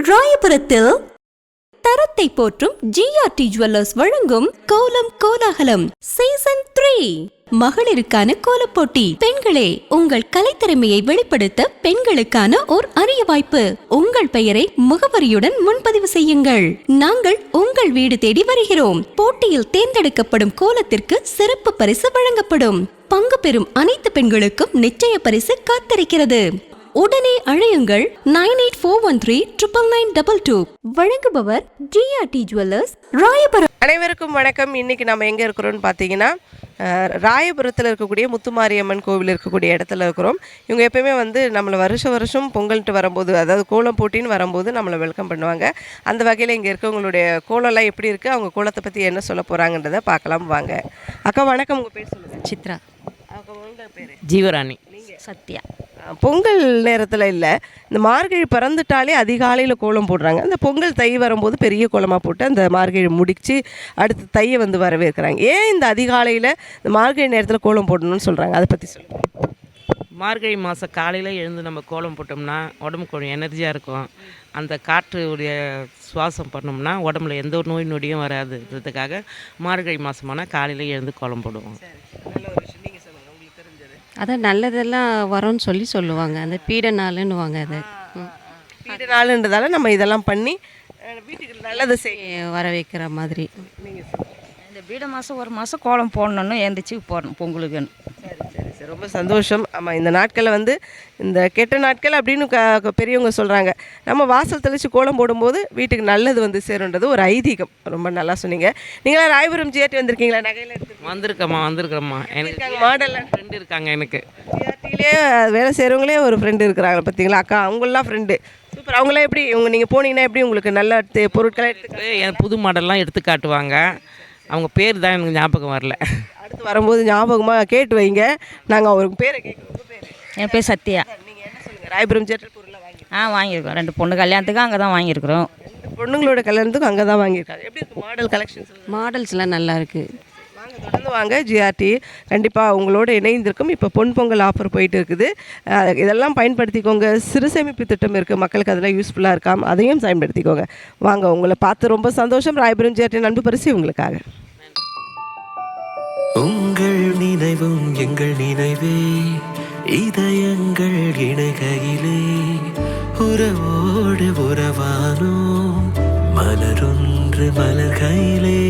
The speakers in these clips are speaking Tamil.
ராயபுரத்தில் தரத்தை போற்றும் ஜிஆர்டி ஜுவல்லர்ஸ் வழங்கும் கோலம் கோலாகலம் சீசன் 3 மகளிருக்கான கோலப்போட்டி. பெண்களே, உங்கள் கலைத்திறமையை வெளிப்படுத்த பெண்களுக்கான ஓர் அரிய வாய்ப்பு. உங்கள் பெயரை முகவரியுடன் முன்பதிவு செய்யுங்கள். நாங்கள் உங்கள் வீடு தேடி வருகிறோம். போட்டியில் தேர்ந்தெடுக்கப்படும் கோலத்திற்கு சிறப்பு பரிசு வழங்கப்படும். பங்கு பெறும் அனைத்து பெண்களுக்கும் நிச்சய பரிசு காத்திருக்கிறது. உடனே அழையுங்கள் 9841399922. வழங்குபவர் ஜிஆர்டி ஜுவல்லர்ஸ் ராயபுரம். அனைவருக்கும் வணக்கம். இன்றைக்கி நம்ம எங்கே இருக்கிறோம்னு பார்த்தீங்கன்னா ராயபுரத்தில் இருக்கக்கூடிய முத்துமாரியம்மன் கோவில் இருக்கக்கூடிய இடத்துல இருக்கிறோம். இவங்க எப்போயுமே நம்மளை வருஷம் பொங்கல்ட்டு வரும்போது, அதாவது கோலம் போட்டின்னு வரும்போது நம்மளை வெல்கம் பண்ணுவாங்க. அந்த வகையில் இங்கே இருக்கவங்களுடைய கோலம்லாம் எப்படி இருக்குது, அவங்க கோலத்தை பற்றி என்ன சொல்ல போகிறாங்கன்றதை பார்க்கலாம் வாங்க. அக்கா வணக்கம். உங்கள் பேர் சொல்லுங்கள். சித்ரா. உங்கள் பேர்? ஜீவராணி. சத்யா. பொங்கல் நேரத்தில் இல்லை, இந்த மார்கழி பிறந்துட்டாலே அதிகாலையில் கோலம் போடுறாங்க. அந்த பொங்கல் தை வரும்போது பெரிய கோலமாக போட்டு அந்த மார்கழி முடித்து அடுத்து தையை வரவேற்கிறாங்க. ஏன் இந்த அதிகாலையில் இந்த மார்கழி நேரத்தில் கோலம் போடணும்னு சொல்கிறாங்க, அதை பற்றி சொல்லுங்கள். மார்கழி மாதம் காலையில் எழுந்து நம்ம கோலம் போட்டோம்னா உடம்புக்கு கொஞ்சம் எனர்ஜியாக இருக்கும். அந்த காற்றுடைய சுவாசம் பண்ணோம்னா உடம்புல எந்த ஒரு நோய் நொடியும் வராதுன்றதுக்காக மார்கழி மாதமானால் காலையில் எழுந்து கோலம் போடுவோம். நல்ல ஒரு விஷயம். நீங்கள் சொல்லுங்கள், உங்களுக்கு தெரிஞ்சது. அதான் நல்லதெல்லாம் வரும்னு சொல்லுவாங்க. அந்த பீட நாளுன்னுவாங்க. அது பீட நாளுன்றதால நம்ம இதெல்லாம் பண்ணி வீட்டுக்கு நல்லதை செய்ய வர வைக்கிற மாதிரி. இந்த பீட மாதம் ஒரு மாதம் கோலம் போடணுன்னு எழுந்திரிச்சு போடணும் பொங்கலுக்குன்னு. சரி, ரொம்ப சந்தோஷம். ஆமாம், இந்த நாட்களில் இந்த கெட்ட நாட்கள் அப்படின்னு பெரியவங்க சொல்கிறாங்க. நம்ம வாசல் தெளித்து கோலம் போடும்போது வீட்டுக்கு நல்லது சேருன்றது ஒரு ஐதீகம். ரொம்ப நல்லா சொன்னீங்க. நீங்களாம் ராயபுரம் ஜிஆர்டி வந்திருக்கீங்களா? நகையில் வந்திருக்கம்மா. எனக்கு மாடல் ஃப்ரெண்டு இருக்காங்க. எனக்கு ஜிஆர்டிலே வேலை செய்கிறவங்களே ஒரு ஃப்ரெண்டு இருக்கிறாங்க பார்த்தீங்களா அக்கா? அவங்களாம் ஃப்ரெண்டு. சூப்பர். அவங்களாம் எப்படி நீங்கள் போனீங்கன்னா எப்படி உங்களுக்கு நல்ல பொருட்களை என் புது மாடல்லாம் எடுத்து காட்டுவாங்க. அவங்க பேர் தான் எனக்கு ஞாபகம் வரல. அடுத்து வரும்போது ஞாபகமாக கேட்டு வைங்க. நாங்கள் அவருக்கு பேரை கேட்குறோம். என் பேர் சத்யா. நீங்கள் என்ன சொல்லுங்கள்? ராயபுரம் ஜிஆர்டி பொருளை வாங்கியிருக்கோம். 2 பொண்ணு கல்யாணத்துக்கு அங்கே தான் வாங்கியிருக்கிறோம். பொண்ணுங்களோட கல்யாணத்துக்கும் அங்கே தான் வாங்கியிருக்காங்க. எப்படி இருக்குது மாடல் கலெக்ஷன்ஸ்? மாடல்ஸ்லாம் நல்லா இருக்குது. வாங்க, தொடர்ந்து வாங்க. ஜிஆர்டி கண்டிப்பாக உங்களோட இணைந்திருக்கும். இப்போ பொங்கல் ஆஃபர் போயிட்டு இருக்குது. இதெல்லாம் பயன்படுத்திக்கோங்க. சிறு சேமிப்பு திட்டம் இருக்குது, மக்களுக்கு அதெல்லாம் யூஸ்ஃபுல்லாக இருக்காம், அதையும் பயன்படுத்திக்கோங்க. வாங்க, உங்களை பார்த்து ரொம்ப சந்தோஷம். ராயபுரம் ஜிஆர்டி அன்பு பரிசு உங்களுக்காக. உங்கள் நினைவும் எங்கள் நினைவே, இதயங்கள் இணைகையிலே உறவோடு உறவானோம். மலரொன்று மலர்கையிலே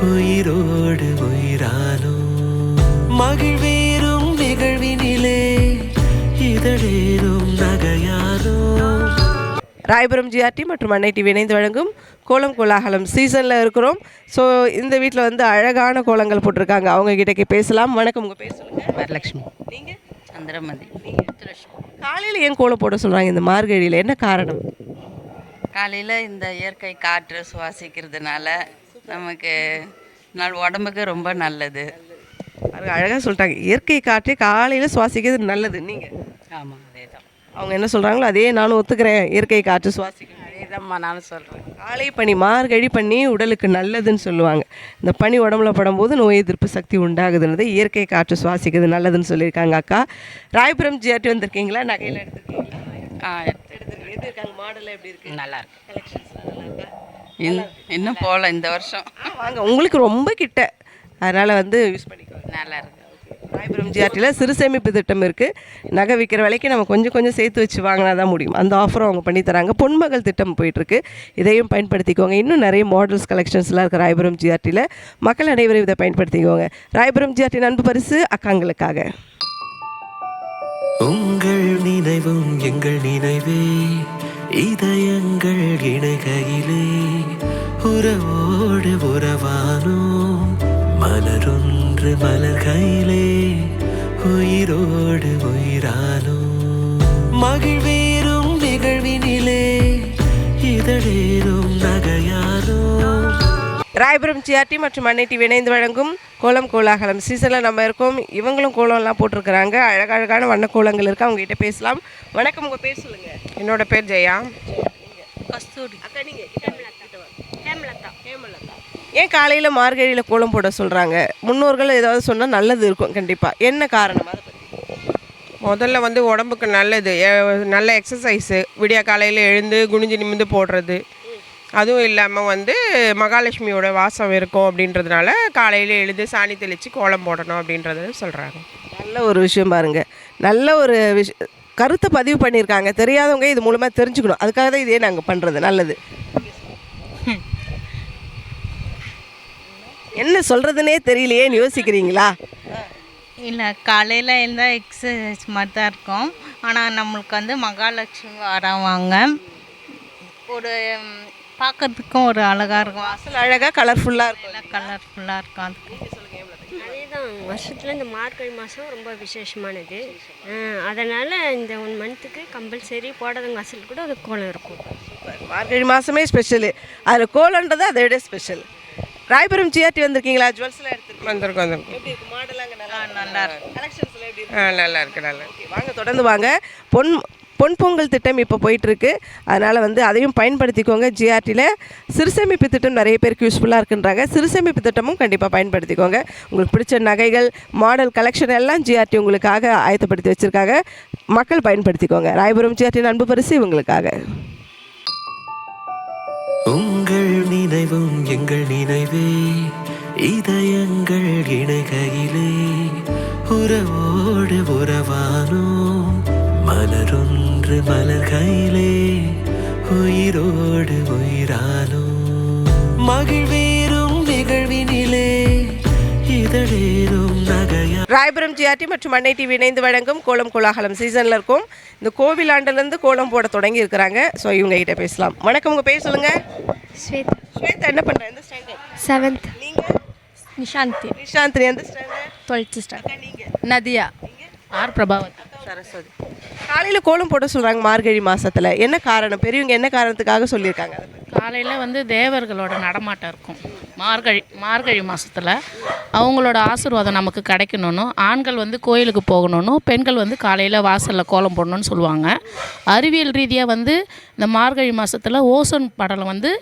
உயிரோடு உயிரானோம். மகிழ்வேறும் நிகழ்வினிலே இதழேறும் நகையானோம். ராயபுரம் ஜிஆர்டி மற்றும் அன்னை டிவி இணைந்து வழங்கும் கோலம் கோலாகலம் சீசனில் இருக்கிறோம். ஸோ இந்த வீட்டில் அழகான கோலங்கள் போட்டிருக்காங்க. அவங்க கிட்டே பேசலாம். வணக்கம். உங்கள் பேர் சொல்லுங்கள். வரலட்சுமி. நீங்கள்? சந்திரமதி. காலையில் ஏன் கோலம் போட சொல்கிறாங்க இந்த மார்கழியில்? என்ன காரணம்? காலையில் இந்த இயற்கை காற்று சுவாசிக்கிறதுனால நமக்கு உடம்புக்கு ரொம்ப நல்லது. அது அழகாக சொல்லிட்டாங்க. இயற்கை காற்று காலையில் சுவாசிக்கிறது நல்லது. நீங்கள்? ஆமாம், அதே தான். அவங்க என்ன சொல்கிறாங்களோ அதே நானும் ஒத்துக்கிறேன். இயற்கை காற்று சுவாசிக்கணும், அதே தான்மா நானும் சொல்கிறேன். காலை பனி, மார்கழி பனி உடலுக்கு நல்லதுன்னு சொல்லுவாங்க. இந்த பனி உடம்புல படும்போது நோய் எதிர்ப்பு சக்தி உண்டாகுதுன்றது, இயற்கை காற்று சுவாசிக்கிறது நல்லதுன்னு சொல்லியிருக்காங்க. அக்கா, ராயபுரம் ஜிஆர்டி வந்திருக்கீங்களா? நகையில் எடுத்துருக்கீங்களா? எடுத்துருக்கீங்க. எப்படி இருக்காங்க? மாடலில் எப்படி இருக்குது? நல்லா இருக்கு. கலெக்ஷன்ஸ்லாம் நல்லா இருக்கா? இன்னும் போகல இந்த வருஷம். வாங்க, உங்களுக்கு ரொம்ப கிட்ட, அதனால் யூஸ் பண்ணிக்கோங்க. நல்லா இருக்கு. ராயபுரம் ஜிஆர்டியில் சிறு சேமிப்பு திட்டம் இருக்குது. நகை விற்கிற விலைக்கு நம்ம கொஞ்சம் சேர்த்து வச்சு வாங்கினா தான் முடியும். அந்த ஆஃபரும் அவங்க பண்ணித்தராங்க. பொன்மகள் திட்டம் போயிட்டுருக்கு. இதையும் பயன்படுத்திக்கோங்க. இன்னும் நிறைய மாடல்ஸ் கலெக்ஷன்ஸ்லாம் இருக்குது ராயபுரம் ஜிஆர்டியில். மக்கள் அனைவரும் இதை பயன்படுத்திக்கோங்க. ராயபுரம் ஜிஆர்டி அன்பு பரிசு அக்காங்களுக்காக. உங்கள் நினைவும் எங்கள் நினைவே, இதயங்கள் இணைகையிலே உறவோடு உறவானோம். மலரொன்று மலர்கையிலே உயிரோடு உயிரானோம். மகிழ்வேறும் நிகழ்வினிலே இதழேறும் நகையானோம். ராயபுரம் ஜிஆர்டி மற்றும் அன்னை டிவி இணைந்து வழங்கும் கோலம் கோலாகலம் சீசனில் நம்ம இருக்கோம். இவங்களும் கோலம்லாம் போட்டிருக்கிறாங்க. அழகழகான வண்ண கோலங்கள் இருக்குது. அவங்ககிட்ட பேசலாம். வணக்கம். உங்கள் பேர் சொல்லுங்கள். என்னோட பேர் ஜெயா. கஸ்தூரி. அக்கா, நீங்கள்? ஹேமலதா. ஏன் காலையில் மார்கழியில் கோலம் போட சொல்கிறாங்க? முன்னோர்கள் ஏதாவது சொன்னால் நல்லது இருக்கும் கண்டிப்பாக. என்ன காரணம்? அதை பற்றி முதல்ல வந்து உடம்புக்கு நல்லது, நல்ல எக்ஸசைஸு, விடிய காலையில் எழுந்து குனிஞ்சு நிமிந்து போடுறது. அதுவும் இல்லாமல் வந்து மகாலட்சுமியோட வாசம் இருக்கும் அப்படின்றதுனால காலையில் எழுந்து சாணி தெளித்து கோலம் போடணும் அப்படின்றத சொல்கிறாங்க. நல்ல ஒரு விஷயம் பாருங்கள், நல்ல ஒரு கருத்தை பதிவு பண்ணியிருக்காங்க. தெரியாதவங்க இது மூலமாக தெரிஞ்சுக்கணும், அதுக்காக தான் இதே நாங்கள் பண்ணுறது. நல்லது. என்ன சொல்கிறதுனே தெரியலையேன்னு யோசிக்கிறீங்களா? இல்லை, காலையில் எழுந்தால் எக்ஸசைஸ் மாதிரி தான் இருக்கும். ஆனால் நம்மளுக்கு வந்து மகாலட்சுமி வரவாங்க, ஒரு பார்க்கறதுக்கும் ஒரு அழகாக இருக்கும். வாசல் அழகாக கலர்ஃபுல்லாக இருக்கும். எல்லாம் கலர்ஃபுல்லாக இருக்கும். அதுக்கு அதே தான், வருஷத்தில் இந்த மார்கழி மாதம் ரொம்ப விசேஷமானது. அதனால் இந்த 1 மந்த்துக்கு கம்பல்சரி போடாதவங்க வாசல் கூட அது கோலம் இருக்கும். மார்கழி மாதமே ஸ்பெஷலு, அதில் கோலன்றது அதை விட ஸ்பெஷல். ராயபுரம் ஜிஆர்டி வந்திருக்கீங்களா? ஜுவல்ஸ்லாம் எடுத்துருக்கோம். வந்திருக்கோம். எப்படி இருக்கு மாடலாங்க? நல்லா இருக்கு. கலெக்ஷன்ஸ்லாம் எப்படி இருக்கு? நல்லா இருக்கு. ஓகே, வாங்க தொடர்ந்து வாங்க. பொன் பொங்கல் திட்டம் இப்போ போயிட்டுருக்கு, அதனால் வந்து அதையும் பயன்படுத்திக்கோங்க. ஜிஆர்டியில் சிறுசேமிப்பு திட்டம் நிறைய பேருக்கு யூஸ்ஃபுல்லாக இருக்குன்றாங்க. சிறுசேமிப்பு திட்டமும் கண்டிப்பாக பயன்படுத்திக்கோங்க. உங்களுக்கு பிடிச்ச நகைகள், மாடல் கலெக்ஷன் எல்லாம் ஜிஆர்டி உங்களுக்காக ஆயத்தப்படுத்தி வச்சுருக்காங்க. மக்கள் பயன்படுத்திக்கோங்க. ராயபுரம் ஜிஆர்டி அன்பு பரிசு இவங்களுக்காக. உங்கள் நினைவும் எங்கள் நினைவே, இதயங்கள் இணைகையிலே உறவோடு உறவானோம். மலரொன்று மலர்கையிலே உயிரோடு உயிரானோம். மகிழ்வேறும் நிகழ்வினிலே இதழேறும் நகையா. ராயபுரம் ஜிஆர்டி மற்றும் அன்னை டிவி இணைந்து வழங்கும் கோலம் கோலாகலம் சீசனில் இருக்கும். இந்த கோவில் ஆண்டுலேருந்து கோலம் போட தொடங்கி இருக்கிறாங்க. ஸோ இவங்க கிட்ட பேசலாம். வணக்கம், உங்கள் பேர் சொல்லுங்கள். ஸ்வேதா. ஸ்வேதா என்ன பண்ணுறேன்? எந்த ஸ்டாண்டர்ட்? 7th. நீங்கள்? நிஷாந்தி. நிஷாந்தினி எந்த ஸ்டாண்டர்ட்? 12th standard. நீங்கள்? நதியா. ஆர் பிரபாவத். சரஸ்வதி. காலையில் கோலம் போட சொல்கிறாங்க மார்கழி மாதத்தில், என்ன காரணம்? பெரியவங்க என்ன காரணத்துக்காக சொல்லியிருக்காங்க? காலையில் வந்து தேவர்களோட நடமாட்டம் இருக்கும். மார்கழி மாதத்தில் அவங்களோட ஆசீர்வாதம் நமக்கு கிடைக்கணும்னு, ஆண்கள் வந்து கோயிலுக்கு போகணும்னு, பெண்கள் வந்து காலையில் வாசலில் கோலம் போடணும்னு சொல்லுவாங்க. அறிவியல் ரீதியாக வந்து இந்த மார்கழி மாதத்தில் ஓசோன் படலம் வந்து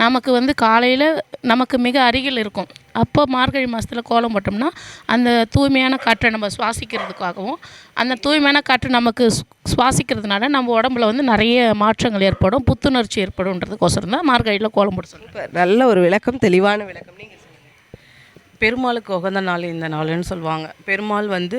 நமக்கு வந்து காலையில் நமக்கு மிக அருகில் இருக்கும். அப்போ மார்கழி மாதத்தில் கோலம் போட்டோம்னா அந்த தூய்மையான காற்றை நம்ம சுவாசிக்கிறதுக்காகவும், அந்த தூய்மையான காற்று நமக்கு சுவாசிக்கிறதுனால நம்ம உடம்புல வந்து நிறைய மாற்றங்கள் ஏற்படும், புத்துணர்ச்சி ஏற்படும்ன்றதுக்கோசரம் தான் மார்கழியில் கோலம் போட சொல்லுங்கள். நல்ல ஒரு விளக்கம், தெளிவான விளக்கம். நீங்கள் சொல்லுங்கள். பெருமாளுக்கு உகந்த நாள் இந்த நாள்னு சொல்லுவாங்க. பெருமாள் வந்து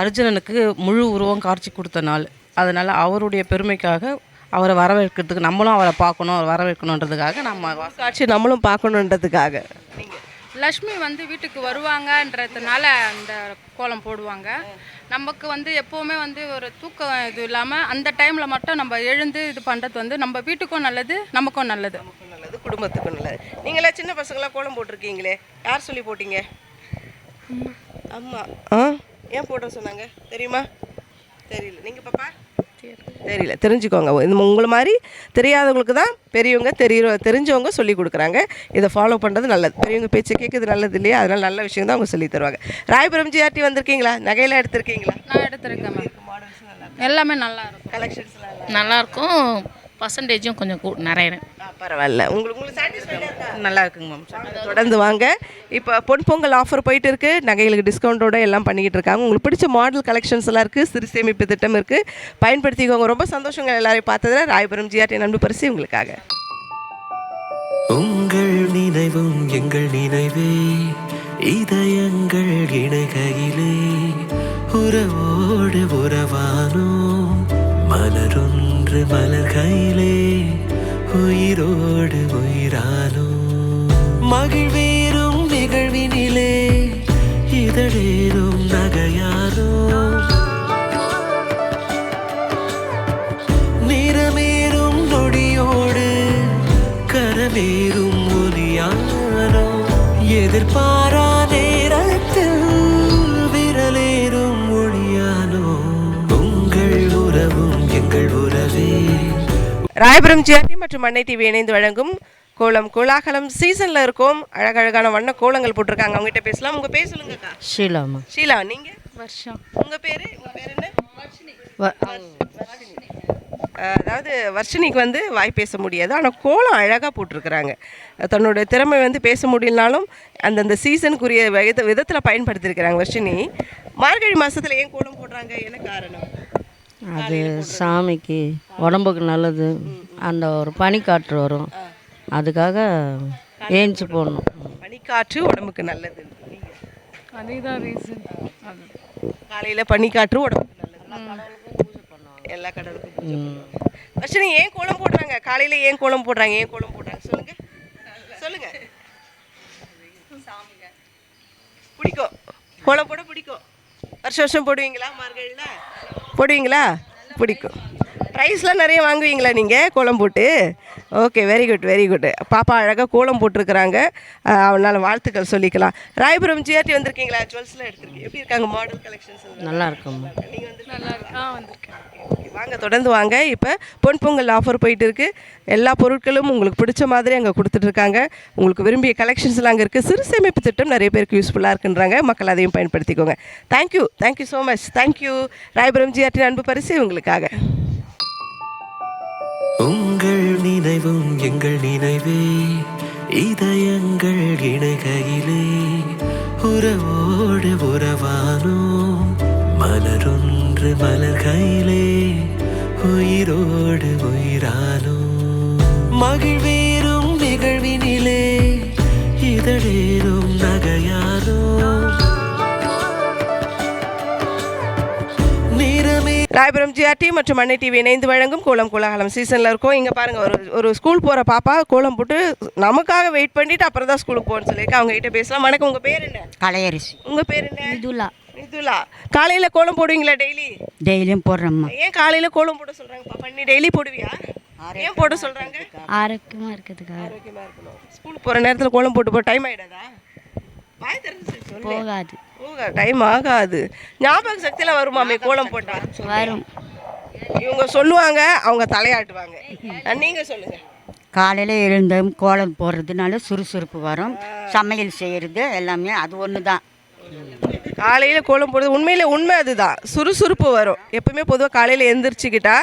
அர்ஜுனனுக்கு முழு உருவம் காட்சி கொடுத்த நாள். அதனால் அவருடைய பெருமைக்காக அவரை வரவேற்கிறதுக்கு, நம்மளும் அவரை பார்க்கணும், அவர் வரவேற்கணுன்றதுக்காக நம்ம காட்சி நம்மளும் பார்க்கணுன்றதுக்காக. நீங்கள்? லக்ஷ்மி வந்து வீட்டுக்கு வருவாங்கன்றதுனால அந்த கோலம் போடுவாங்க. நமக்கு வந்து எப்போவுமே வந்து ஒரு தூக்கம் இது இல்லாமல் அந்த டைமில் மட்டும் நம்ம எழுந்து இது பண்ணுறது வந்து நம்ம வீட்டுக்கும் நல்லது, நமக்கும் நல்லது, குடும்பத்துக்கும் நல்லது. நீங்களே சின்ன பசங்களாம் கோலம் போட்டிருக்கீங்களே, யார் சொல்லி போட்டீங்க? அம்மா. ஏன் போட சொன்னாங்க தெரியுமா? தெரியல. நீங்கள் பாப்பா? தெரியல. தெரிஞ்சுக்கோங்க. இது உங்களை மாதிரி தெரியாதவங்களுக்கு தான் பெரியவங்க தெரிஞ்சவங்க சொல்லி கொடுக்குறாங்க. இதை ஃபாலோ பண்ணுறது நல்லது. பெரியவங்க பேச்சு கேட்குறது நல்லது இல்லையா? அதனால் நல்ல விஷயம் தான் அவங்க சொல்லி தருவாங்க. ராயபுரம் ஜிஆர்டி வந்திருக்கீங்களா? நகையெல்லாம் எடுத்திருக்கீங்களா? நான் எடுத்திருக்கேன். எல்லாமே நல்லா இருக்கும். கலெக்ஷன்ஸ்லாம் நல்லாயிருக்கும். பர்சன்டேஜும் கொஞ்சம் நிறைய. பரவாயில்ல. உங்களுக்கு சாட்டிஸ்ஃபைடாக இருக்கா? நல்லா இருக்குங்க மேம். தொடர்ந்து வாங்க. இப்போ பொங்கல் ஆஃபர் போயிட்டு இருக்குது. நகைகளுக்கு டிஸ்கவுண்ட்டோட எல்லாம் பண்ணிக்கிட்டு இருக்காங்க. உங்களுக்கு பிடிச்ச மாடல் கலெக்ஷன்ஸ் எல்லாம் இருக்குது. சிறு சேமிப்பு திட்டம் இருக்குது, பயன்படுத்திக்கோங்க. ரொம்ப சந்தோஷங்கள் எல்லாரையும் பார்த்ததில். ராயபுரம் ஜிஆர்டி அன்பு பரிசு உங்களுக்காக. உங்கள் நினைவும் எங்கள் நினைவே, இதயங்கள் இணைகையிலே உறவோடு உறவானோம். மலரொன்று மலர்கையிலே உயிரோடு உயிரானோம். மகிழ்வேறும் நிகழ்வினிலே இதழேறும் நகையானோம். நிறமேறும் நொடியோடு கரமேறும் ஒலியானோ. எதிர்பாரா நேரத்தில் விரலேறும் ஒளியானோ. உங்கள் உறவும் எங்கள் உறவே. ராயபுரம் ஜிஆர்டி மற்றும் அன்னை டிவி இணைந்து வழங்கும் கோலம் கோலாகலம் சீசனில் இருக்கும். அழகழகான வண்ண கோலங்கள் போட்டிருக்காங்க. அவங்ககிட்ட பேசலாம். உங்கள் பேர் சொல்லுங்கக்கா. ஷீலாமா. ஷீலா. நீங்கள்? வருஷம். உங்கள் பேர்? உங்கள் பேர் என்ன? அதாவது வர்ஷினிக்கு வந்து வாய் பேச முடியாது, ஆனால் கோலம் அழகாக போட்டிருக்கிறாங்க. தன்னோட திறமை வந்து பேச முடியலனாலும் அந்தந்த சீசனுக்குரிய விதத்தில் பயன்படுத்தியிருக்கிறாங்க வர்ஷினி. மார்கழி மாதத்தில் ஏன் கோலம் போடுறாங்க, என்ன காரணம்? அது சாமிக்கு உடம்புக்கு நல்லது, அந்த ஒரு பனிக்காற்று வரும், அதுக்காக ஏஞ்சி போடணும். பனிக்காற்று உடம்புக்கு நல்லது, அதுதான் ரீசன். காலையில் பனிக்காற்று உடம்புக்கு நல்லது, எல்லா கடவுளுக்கும். வர்ஷினி ஏன் கோலம் போடுறாங்க, காலையில் ஏன் கோலம் போடுறாங்க, ஏன் கோலம் போடுறாங்க சொல்லுங்க சொல்லுங்க. பிடிக்கும், கோலம் போட பிடிக்கும். வருஷம் போடுவீங்களா, மார்கழியில் போடுவீங்களா? பிடிக்கும். ப்ரைஸ்லாம் நிறைய வாங்குவீங்களா நீங்கள் கோலம் போட்டு? Okay, very good very good. பாப்பா அழகாக கோலம் போட்டிருக்கிறாங்க, அவனால் வாழ்த்துக்கள் சொல்லிக்கலாம். ராயபுரம் ஜிஆர்டி வந்திருக்கீங்களா? ஜுவல்ஸ்லாம் எடுத்துருக்கீங்க, எப்படி இருக்காங்க மாடல் கலெக்ஷன்ஸ்? நல்லா இருக்கும். நீங்கள் வந்து நல்லா வந்திருக்கேன். வாங்க, தொடர்ந்து வாங்க. இப்போ பொன் பொங்கல் ஆஃபர் போயிட்டு இருக்கு. எல்லா பொருட்களும் உங்களுக்கு பிடிச்ச மாதிரி அங்கே கொடுத்துட்ருக்காங்க. உங்களுக்கு விரும்பிய கலெக்ஷன்ஸ்லாம் அங்கே இருக்குது. சிறு சேமிப்பு திட்டம் நிறைய பேருக்கு யூஸ்ஃபுல்லாக இருக்குன்றாங்க. மக்கள் அதையும் பயன்படுத்திக்கோங்க. Thank you thank you so much. Thank you. Royapuram GRT அன்பு பரிசு உங்களுக்காக. உங்கள் நினைவும் எங்கள் நினைவே, இதயங்கள் இணைகையிலே உறவோடு உறவானோம், மலரொன்று மலர்கையிலே உயிரோடு உயிரானோம், மகிழ்வேறும் நிகழ்வினிலே இதழேறும் நகையானோம். ராயபுரம் ஜிஆர்டி மற்றும் அன்னை டிவி இணைந்து வழங்கும் கோலம் கோலாகலம் சீசனில் இருக்கும். இங்கே பாருங்கள், ஒரு ஸ்கூல் போகிற பாப்பா கோலம் போட்டு நமக்காக வெயிட் பண்ணிவிட்டு அப்புறம் தான் ஸ்கூலுக்கு போகணும்னு சொல்லியிருக்கேன். அவங்ககிட்ட பேசலாம். வணக்கம், உங்கள் பேர் என்ன? கலையரிசி. உங்கள் பேர் என்ன? இதுலா. இதுலா. காலையில் கோலம் போடுவீங்களா டெய்லி? டெய்லியும் போடுறோம்மா. ஏன் காலையில் கோலம் போட சொல்கிறாங்க பாப்பா? நீ டெய்லி போடுவியா? ஏன் போட சொல்கிறாங்க? ஆரோக்கியமாக இருக்கிறதுக்காக. ஆரோக்கியமாக இருக்கணும். ஸ்கூலுக்கு போகிற நேரத்தில் கோலம் போட்டு டைம் ஆகிடாதா? போகாது, டைம் ஆகாது. ஞாபக சக்தியில் வருமாமே கோலம் போட்டா? வரும். இவங்க சொல்லுவாங்க, அவங்க தலையாட்டுவாங்க. நீங்கள் சொல்லுங்கள். காலையில் எழுந்தும் கோலம் போடுறதுனால சுறுசுறுப்பு வரும், சமையல் செய்கிறது எல்லாமே அது ஒன்று தான். காலையில் கோலம் போடுறது உண்மை அதுதான், சுறுசுறுப்பு வரும். எப்பவுமே பொதுவாக காலையில் எழுந்திரிச்சிக்கிட்டா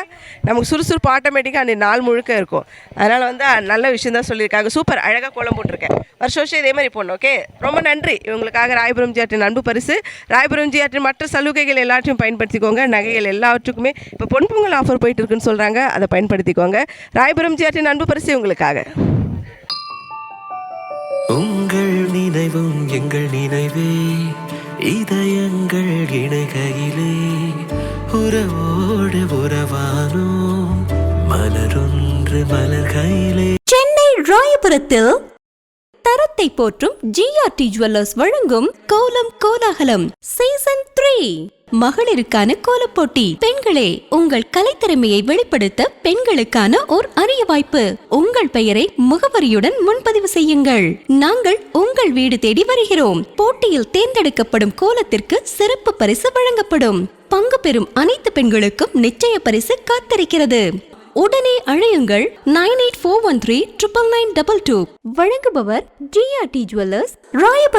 நமக்கு சுறுசுறுப்பு ஆட்டோமேட்டிக்காக அந்த நாள் முழுக்க இருக்கும். அதனால் வந்து நல்ல விஷயம் தான் சொல்லியிருக்காங்க. சூப்பர், அழகாக கோலம் போட்டிருக்கேன். வருஷம் இதே மாதிரி போடணும். ஓகே, ரொம்ப நன்றி. இவங்களுக்காக ராயபுரம் ஜிஆர்டி அன்பு பரிசு. ராயபுரம் ஜிஆர்டி மற்ற சலுகைகள் எல்லாத்தையும் பயன்படுத்திக்கோங்க. நகைகள் எல்லாவற்றுக்குமே இப்போ பொன் பொங்கல் ஆஃபர் போயிட்டு இருக்குன்னு சொல்கிறாங்க, அதை பயன்படுத்திக்கோங்க. ராயபுரம் ஜிஆர்டி அன்பு பரிசு உங்களுக்காக. உங்கள் நினைவும் எங்கள் நினைவே, இதயங்கள் இணைகையிலே உறவோடு உறவானோம், மலரொன்று மலர்கையிலே. சென்னை ராயபுரத்தில் தரத்தை போற்றும் ஜிஆர்டி ஜுவல்லர்ஸ் வழங்கும் கோலம் கோலாகலம் சீசன் 3 மகளிருக்கான கோலப்போட்டி. பெண்களே, உங்கள் கலைத்திறமையை வெளிப்படுத்த பெண்களுக்கான ஓர் அரிய வாய்ப்பு. உங்கள் பெயரை முகவரியுடன் முன்பதிவு செய்யுங்கள். நாங்கள் உங்கள் வீடு தேடி வருகிறோம். போட்டியில் தேர்ந்தெடுக்கப்படும் கோலத்திற்கு சிறப்பு பரிசு வழங்கப்படும். பங்கு பெறும் அனைத்து பெண்களுக்கும் நிச்சய பரிசு காத்திருக்கிறது. உடனே அழையுங்கள் 9841399922. வழங்குபவர் ஜிஆர்டி ஜுவல்லர்ஸ் ராயபுரம்.